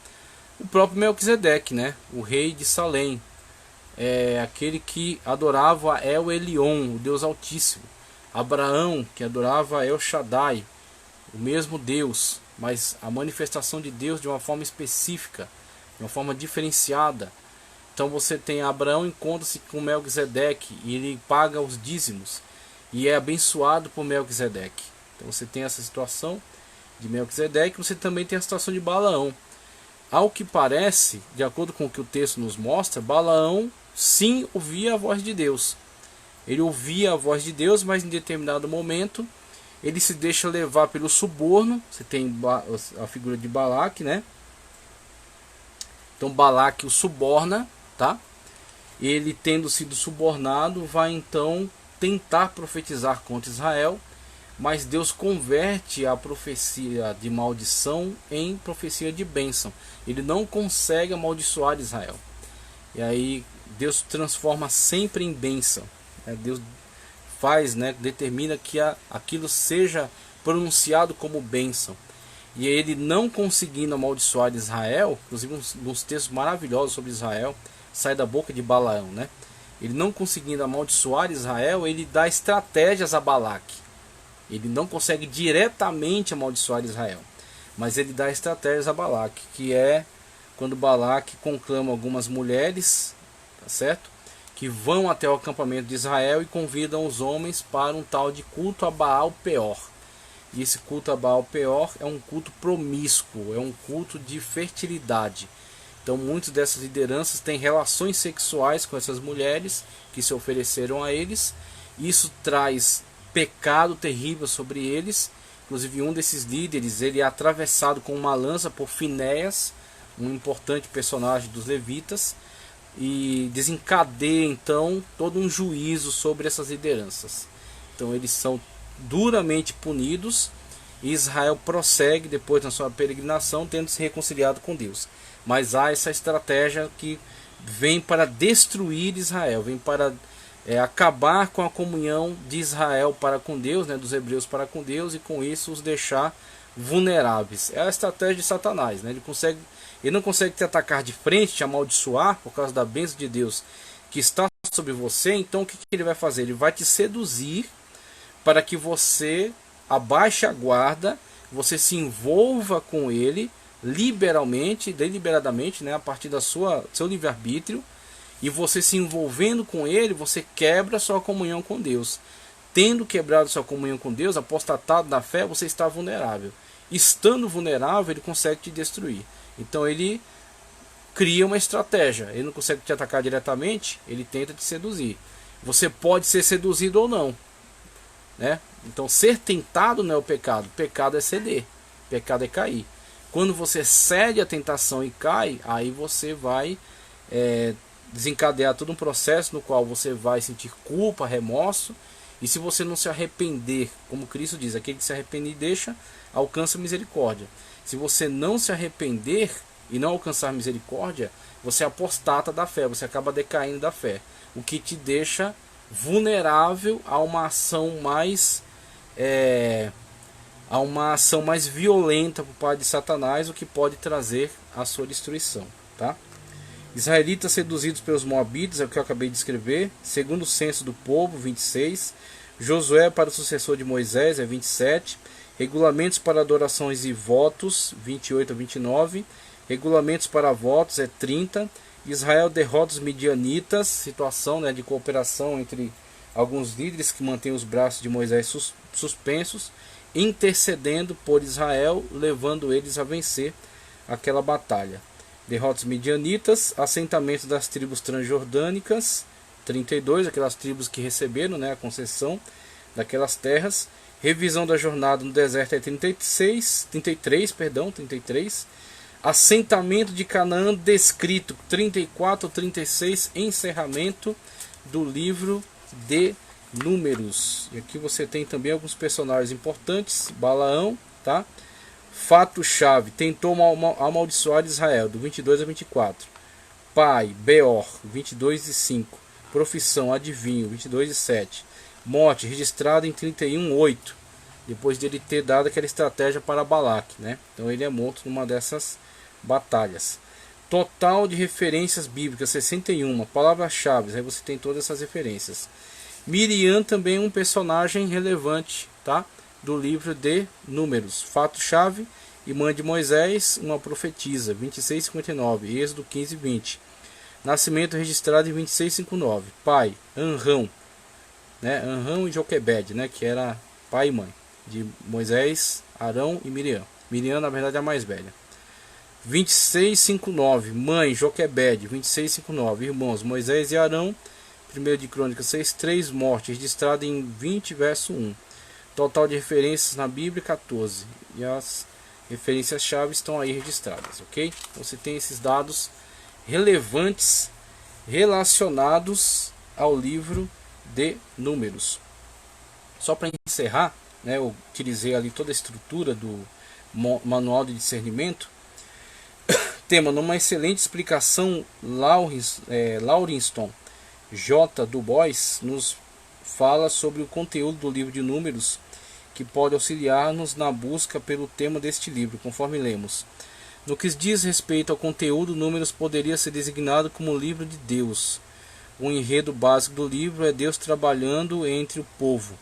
O próprio Melquisedeque, né, o rei de Salém, aquele que adorava El Elyon, o Deus Altíssimo. Abraão, que adorava El Shaddai, o mesmo Deus, mas a manifestação de Deus de uma forma específica, de uma forma diferenciada. Então você tem Abraão, encontra-se com Melquisedeque e ele paga os dízimos e é abençoado por Melquisedeque. Então você tem essa situação de Melquisedeque, você também tem a situação de Balaão. Ao que parece, de acordo com o que o texto nos mostra, Balaão sim ouvia a voz de Deus. Ele ouvia a voz de Deus, mas em determinado momento ele se deixa levar pelo suborno. Você tem a figura de Balaque, né? Então Balaque o suborna, tá? Ele, tendo sido subornado, vai então tentar profetizar contra Israel, mas Deus converte a profecia de maldição em profecia de bênção. Ele não consegue amaldiçoar Israel. E aí Deus transforma sempre em bênção. Deus faz, né, determina que aquilo seja pronunciado como bênção. E ele, não conseguindo amaldiçoar Israel, inclusive uns textos maravilhosos sobre Israel, sai da boca de Balaão, né? Ele não conseguindo amaldiçoar Israel, ele dá estratégias a Balaque. Ele não consegue diretamente amaldiçoar Israel, mas ele dá estratégias a Balaque, que é quando Balaque conclama algumas mulheres, tá certo? Que vão até o acampamento de Israel e convidam os homens para um tal de culto a Baal Peor. E esse culto a Baal Peor é um culto promíscuo, é um culto de fertilidade. Então muitas dessas lideranças têm relações sexuais com essas mulheres que se ofereceram a eles. Isso traz pecado terrível sobre eles. Inclusive um desses líderes, ele é atravessado com uma lança por Finéias, um importante personagem dos levitas, e desencadeia então todo um juízo sobre essas lideranças. Então eles são duramente punidos e Israel prossegue depois na sua peregrinação, tendo se reconciliado com Deus. Mas há essa estratégia que vem para destruir Israel, vem para acabar com a comunhão de Israel para com Deus, né, dos hebreus para com Deus, e com isso os deixar vulneráveis. É a estratégia de Satanás, né? Ele não consegue te atacar de frente, te amaldiçoar por causa da bênção de Deus que está sobre você. Então o que ele vai fazer? Ele vai te seduzir para que você abaixe a guarda, você se envolva com ele, deliberadamente, né, a partir do seu livre-arbítrio, e você se envolvendo com ele, você quebra sua comunhão com Deus. Tendo quebrado sua comunhão com Deus, apostatado da fé, você está vulnerável. Estando vulnerável, ele consegue te destruir. Então ele cria uma estratégia. Ele não consegue te atacar diretamente, ele tenta te seduzir. Você pode ser seduzido ou não, né? Então ser tentado não é o pecado. O pecado é ceder. O pecado é cair. Quando você cede à tentação e cai, aí você vai desencadear todo um processo no qual você vai sentir culpa, remorso. E se você não se arrepender, como Cristo diz, aquele que se arrepende e deixa, alcança misericórdia. Se você não se arrepender e não alcançar misericórdia, você apostata da fé, você acaba decaindo da fé. O que te deixa vulnerável a uma ação mais violenta por parte de Satanás, o que pode trazer a sua destruição, tá? Israelitas seduzidos pelos Moabitas, é o que eu acabei de escrever. Segundo o censo do povo, 26. Josué para o sucessor de Moisés, é 27. Regulamentos para adorações e votos, 28 a 29. Regulamentos para votos, é 30. Israel derrota os midianitas, situação, né, de cooperação entre alguns líderes que mantêm os braços de Moisés suspensos, intercedendo por Israel, levando eles a vencer aquela batalha. Derrotas midianitas, assentamento das tribos transjordânicas, 32, aquelas tribos que receberam, né, a concessão daquelas terras. Revisão da jornada no deserto é 33. Assentamento de Canaã descrito, 34 ou 36, encerramento do livro de Números. E aqui você tem também alguns personagens importantes. Balaão, tá? Fato-chave, tentou amaldiçoar Israel, do 22 a 24. Pai, Beor, 22 e 5. Profissão, adivinho, 22 e 7. Morte, registrada em 31, 8. Depois de ele ter dado aquela estratégia para Balaque, né? Então ele é morto numa dessas batalhas. Total de referências bíblicas, 61. Palavras-chave, aí você tem todas essas referências. Miriam também é um personagem relevante, tá? Do livro de Números. Fato-chave, irmã de Moisés, uma profetisa, 26:59, Êxodo 15:20. Nascimento registrado em 26:59. Pai, Anrão, né? Anrão e Joquebede, né? Que era pai e mãe de Moisés, Arão e Miriam. Miriam, na verdade, é a mais velha. 26:59, mãe, Joquebede, 26:59, irmãos, Moisés e Arão. 1 de Crônicas 6:3, morte, registrada em 20, verso 1. Total de referências na Bíblia, 14. E as referências-chave estão aí registradas, ok? Então você tem esses dados relevantes relacionados ao livro de Números. Só para encerrar, né, eu utilizei ali toda a estrutura do manual de discernimento. Tema: numa excelente explicação, Lauriston J. Du Bois nos fala sobre o conteúdo do livro de Números, que pode auxiliar-nos na busca pelo tema deste livro, conforme lemos. No que diz respeito ao conteúdo, Números poderia ser designado como o livro de Deus. O enredo básico do livro é Deus trabalhando entre o povo.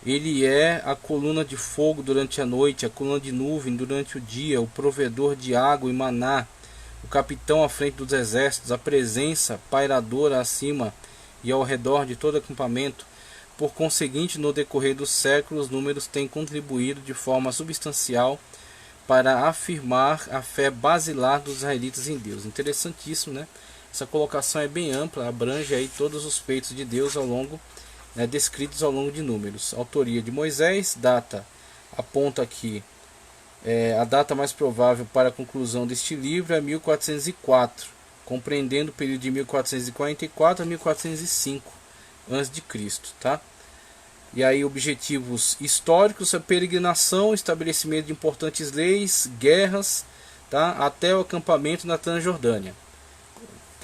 Ele é a coluna de fogo durante a noite, a coluna de nuvem durante o dia, o provedor de água e maná, o capitão à frente dos exércitos, a presença pairadora acima e ao redor de todo acampamento. Por conseguinte, no decorrer dos séculos, Números tem contribuído de forma substancial para afirmar a fé basilar dos israelitas em Deus. Interessantíssimo, né? Essa colocação é bem ampla, abrange aí todos os feitos de Deus ao longo, né, descritos ao longo de Números. Autoria de Moisés, data, aponta aqui, a data mais provável para a conclusão deste livro é 1404, compreendendo o período de 1444 a 1405 a.C., tá? E aí objetivos históricos: a peregrinação, estabelecimento de importantes leis, guerras, tá? Até o acampamento na Transjordânia.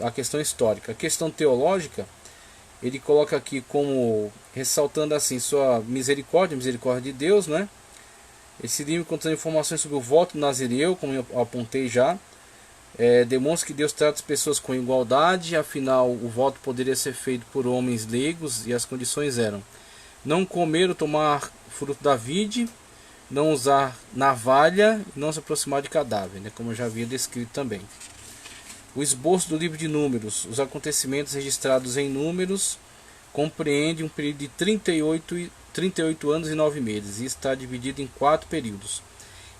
A questão histórica. A questão teológica, ele coloca aqui como, ressaltando assim, sua misericórdia, a misericórdia de Deus, né? Esse livro contém informações sobre o voto nazireu, como eu apontei já. Demonstra que Deus trata as pessoas com igualdade, afinal o voto poderia ser feito por homens leigos e as condições eram: não comer ou tomar fruto da vide, não usar navalha e não se aproximar de cadáver, né, como eu já havia descrito também. O esboço do livro de Números, os acontecimentos registrados em Números, compreende um período de 38 anos e 9 meses e está dividido em 4 períodos.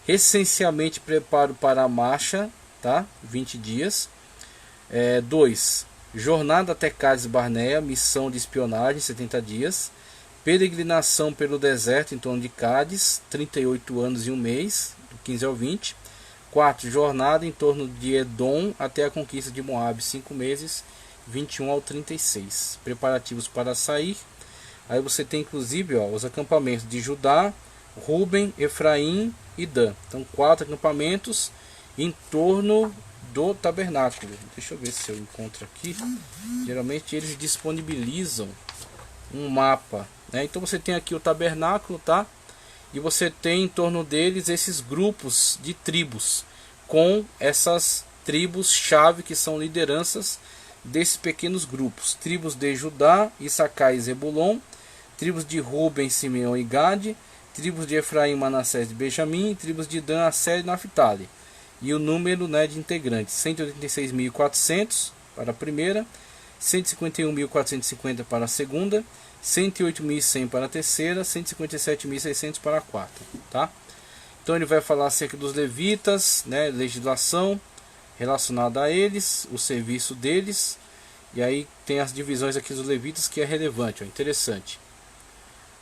Essencialmente preparo para a marcha, tá? 20 dias. 2. Jornada até Cádiz Barneia, missão de espionagem, 70 dias. Peregrinação pelo deserto em torno de Cádiz, 38 anos e 1 mês, do 15 ao 20. 4. Jornada em torno de Edom até a conquista de Moabe, 5 meses, 21 ao 36. Preparativos para sair. Aí você tem inclusive os acampamentos de Judá, Ruben, Efraim e Dan. Então 4 acampamentos em torno do tabernáculo. Deixa eu ver se eu encontro aqui. Geralmente eles disponibilizam um mapa, né? Então você tem aqui o tabernáculo, tá? E você tem em torno deles esses grupos de tribos, com essas tribos-chave que são lideranças desses pequenos grupos. Tribos de Judá, Issacar e Zebulon, tribos de Ruben, Simeão e Gade, tribos de Efraim, Manassés e Benjamim, tribos de Dan, Asser e Naphtali. E o número, né, de integrantes, 186.400 para a primeira, 151.450 para a segunda, 108.100 para a terceira, 157.600 para a quarta, tá? Então ele vai falar acerca dos levitas, né, legislação relacionada a eles, o serviço deles, e aí tem as divisões aqui dos levitas que é relevante, ó, interessante.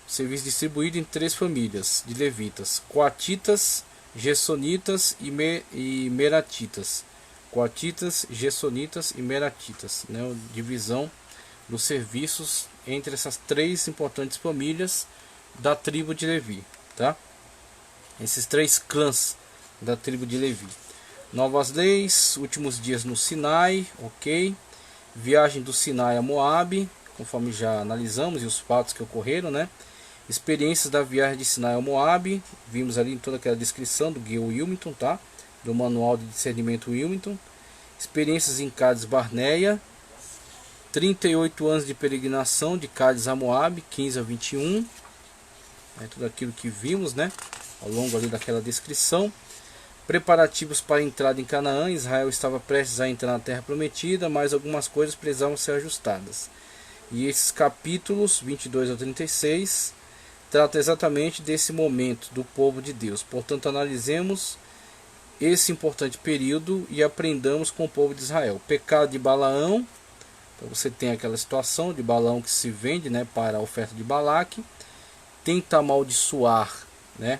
O serviço distribuído em 3 famílias de levitas: coatitas, gersonitas e meratitas. Coatitas, gersonitas e meratitas, né, divisão dos serviços entre essas 3 importantes famílias da tribo de Levi, tá? Esses 3 clãs da tribo de Levi. Novas leis, últimos dias no Sinai, ok. Viagem do Sinai a Moabe, conforme já analisamos, e os fatos que ocorreram, né? Experiências da viagem de Sinai a Moabe, vimos ali em toda aquela descrição do Guia Wilmington, tá? Do Manual de Discernimento Wilmington. Experiências em Cádiz Barneia, 38 anos de peregrinação de Cádiz a Moabe, 15 a 21. É tudo aquilo que vimos, né, ao longo ali daquela descrição. Preparativos para a entrada em Canaã. Israel estava prestes a entrar na Terra Prometida, mas algumas coisas precisavam ser ajustadas. E esses capítulos 22 a 36 tratam exatamente desse momento do povo de Deus. Portanto, analisemos esse importante período e aprendamos com o povo de Israel. Pecado de Balaão. Então você tem aquela situação de Balaão que se vende, né, para a oferta de Balaque. Tenta amaldiçoar, né,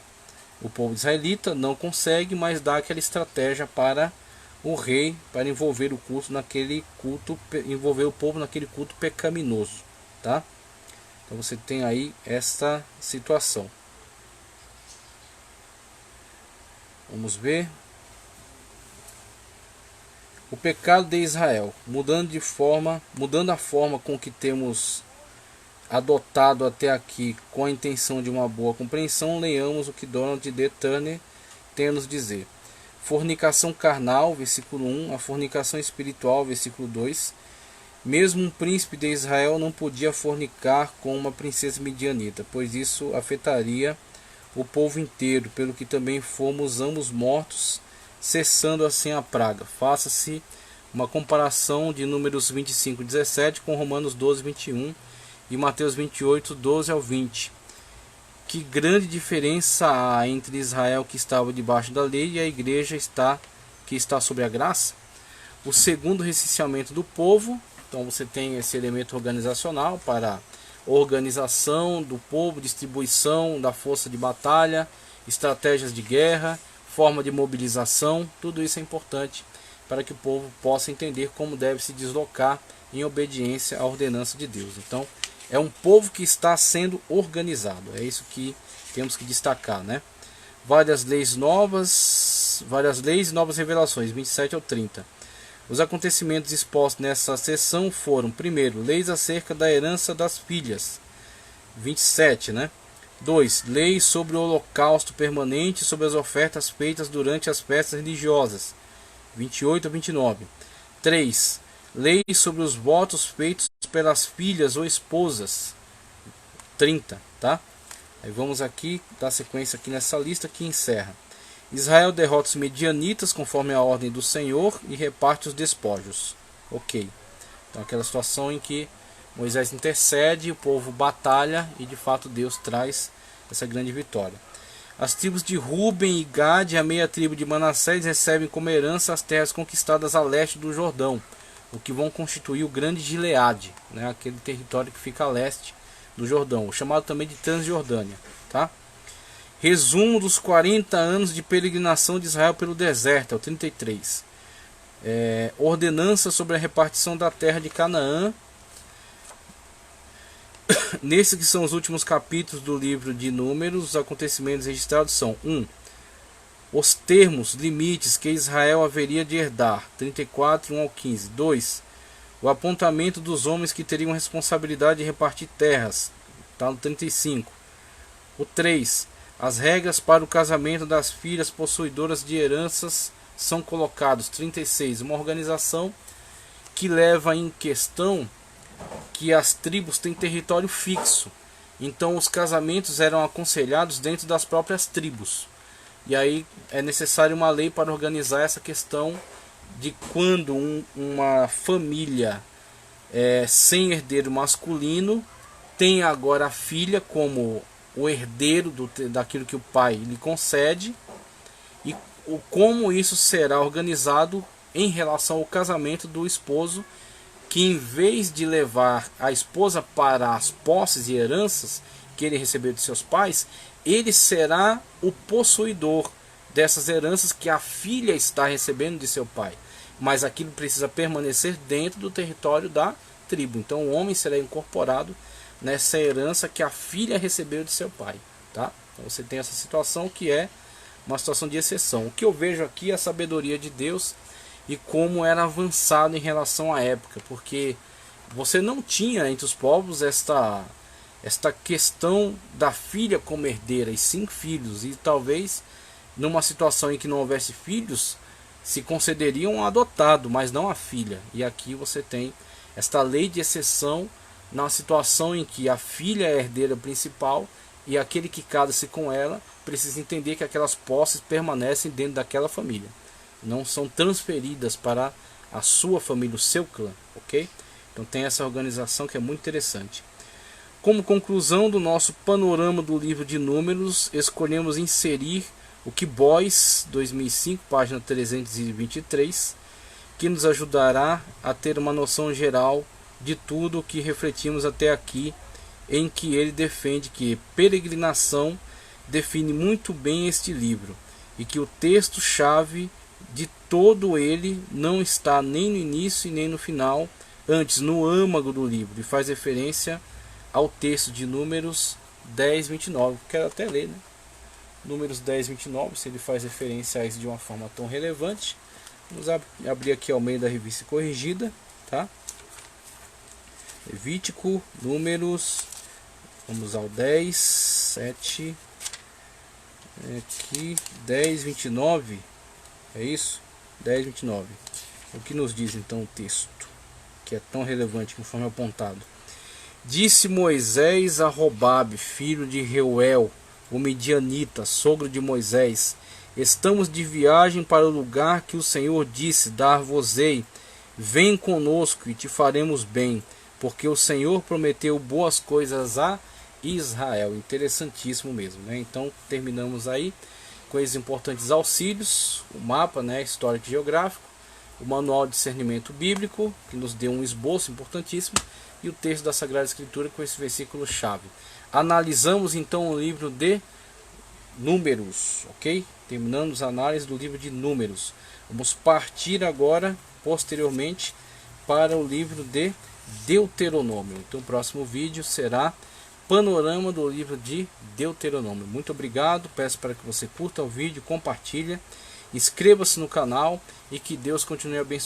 o povo israelita, não consegue, mas dá aquela estratégia para o rei, para envolver o culto naquele culto, envolver o povo naquele culto pecaminoso, tá? Então você tem aí essa situação. Vamos ver. O pecado de Israel, mudando a forma com que temos adotado até aqui, com a intenção de uma boa compreensão, leiamos o que Donald D. Turner tem a nos dizer. Fornicação carnal, versículo 1, a fornicação espiritual, versículo 2. Mesmo um príncipe de Israel não podia fornicar com uma princesa midianita, pois isso afetaria o povo inteiro, pelo que também fomos ambos mortos, cessando assim a praga. Faça-se uma comparação de Números 25:17 com Romanos 12:21 e Mateus 28:12 ao 20. Que grande diferença há entre Israel, que estava debaixo da lei, e a igreja que está sob a graça? O segundo recenseamento do povo. Então você tem esse elemento organizacional para organização do povo, distribuição da força de batalha, estratégias de guerra, forma de mobilização. Tudo isso é importante para que o povo possa entender como deve se deslocar em obediência à ordenança de Deus. Então é um povo que está sendo organizado. É isso que temos que destacar, né? Várias leis e novas revelações, 27 ao 30. Os acontecimentos expostos nessa sessão foram: primeiro, leis acerca da herança das filhas, 27, né? 2. Leis sobre o holocausto permanente, sobre as ofertas feitas durante as festas religiosas, 28 a 29. 3. Leis sobre os votos feitos pelas filhas ou esposas, 30, tá? Aí vamos aqui dar sequência aqui nessa lista que encerra. Israel derrota os medianitas conforme a ordem do Senhor e reparte os despojos. Ok. Então aquela situação em que Moisés intercede, o povo batalha e de fato Deus traz essa grande vitória. As tribos de Ruben e Gade e a meia tribo de Manassés recebem como herança as terras conquistadas a leste do Jordão, o que vão constituir o grande Gileade, né, aquele território que fica a leste do Jordão, chamado também de Transjordânia. Tá? Resumo dos 40 anos de peregrinação de Israel pelo deserto, é o 33. Ordenança sobre a repartição da terra de Canaã. Nesses que são os últimos capítulos do livro de Números, os acontecimentos registrados são: 1. Os termos, limites que Israel haveria de herdar, 34, 1 ao 15. 2. O apontamento dos homens que teriam responsabilidade de repartir terras, está no 35. O 3. As regras para o casamento das filhas possuidoras de heranças são colocados, 36. Uma organização que leva em questão que as tribos têm território fixo, então os casamentos eram aconselhados dentro das próprias tribos, e aí é necessário uma lei para organizar essa questão de quando uma família sem herdeiro masculino tem agora a filha como o herdeiro daquilo que o pai lhe concede, e como isso será organizado em relação ao casamento do esposo, que em vez de levar a esposa para as posses e heranças que ele recebeu de seus pais, ele será o possuidor dessas heranças que a filha está recebendo de seu pai. Mas aquilo precisa permanecer dentro do território da tribo. Então o homem será incorporado nessa herança que a filha recebeu de seu pai. Tá? Então você tem essa situação que é uma situação de exceção. O que eu vejo aqui é a sabedoria de Deus e como era avançado em relação à época, porque você não tinha entre os povos esta questão da filha como herdeira, e sim filhos, e talvez numa situação em que não houvesse filhos, se concederiam um adotado, mas não a filha. E aqui você tem esta lei de exceção na situação em que a filha é a herdeira principal e aquele que casa-se com ela precisa entender que aquelas posses permanecem dentro daquela família, não são transferidas para a sua família, o seu clã, ok? Então tem essa organização que é muito interessante. Como conclusão do nosso panorama do livro de Números, escolhemos inserir o que Boyce, 2005, página 323, que nos ajudará a ter uma noção geral de tudo o que refletimos até aqui, em que ele defende que peregrinação define muito bem este livro, e que o texto-chave de todo ele não está nem no início e nem no final, antes no âmago do livro, e faz referência ao texto de Números 10, 29. Quero até ler, né? Números 10, 29, se ele faz referência a isso de uma forma tão relevante. Vamos abrir aqui ao meio da revista corrigida, tá? Levítico, Números, vamos ao 10, 7, aqui, 10, 29, é isso? 10, 29. O que nos diz então o texto, que é tão relevante conforme apontado? Disse Moisés a Robabe, filho de Reuel, o medianita, sogro de Moisés: estamos de viagem para o lugar que o Senhor disse dar-vos-ei. Vem conosco e te faremos bem, porque o Senhor prometeu boas coisas a Israel. Interessantíssimo mesmo, né? Então terminamos aí com esses importantes auxílios: o mapa, né, histórico e geográfico, o manual de discernimento bíblico, que nos deu um esboço importantíssimo, e o texto da Sagrada Escritura com esse versículo-chave. Analisamos então o livro de Números, ok? Terminamos a análise do livro de Números. Vamos partir agora, posteriormente, para o livro de Deuteronômio. Então o próximo vídeo será panorama do livro de Deuteronômio. Muito obrigado, peço para que você curta o vídeo, compartilhe, inscreva-se no canal e que Deus continue abençoando.